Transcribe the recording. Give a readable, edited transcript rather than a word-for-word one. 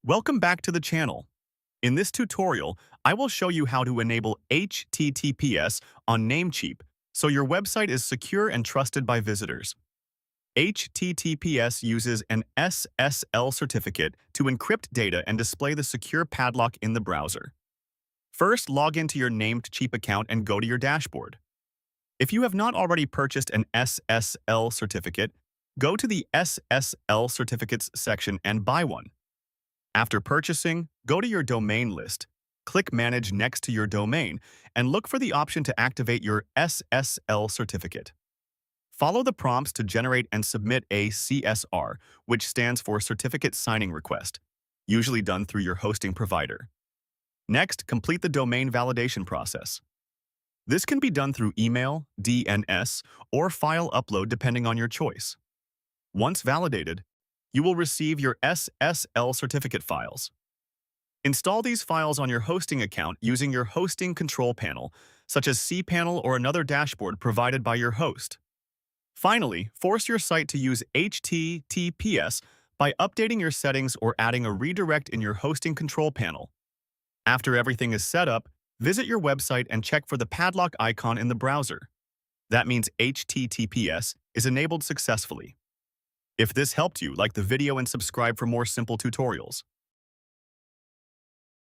Welcome back to the channel. In this tutorial, I will show you how to enable HTTPS on Namecheap so your website is secure and trusted by visitors. HTTPS uses an SSL certificate to encrypt data and display the secure padlock in the browser. First, log into your Namecheap account and go to your dashboard. If you have not already purchased an SSL certificate, go to the SSL certificates section and buy one. After purchasing, go to your domain list, click Manage next to your domain, and look for the option to activate your SSL certificate. Follow the prompts to generate and submit a CSR, which stands for Certificate Signing Request, usually done through your hosting provider. Next, complete the domain validation process. This can be done through email, DNS, or file upload depending on your choice. Once validated, you will receive your SSL certificate files. Install these files on your hosting account using your hosting control panel, such as cPanel or another dashboard provided by your host. Finally, force your site to use HTTPS by updating your settings or adding a redirect in your hosting control panel. After everything is set up, visit your website and check for the padlock icon in the browser. That means HTTPS is enabled successfully. If this helped you, like the video and subscribe for more simple tutorials.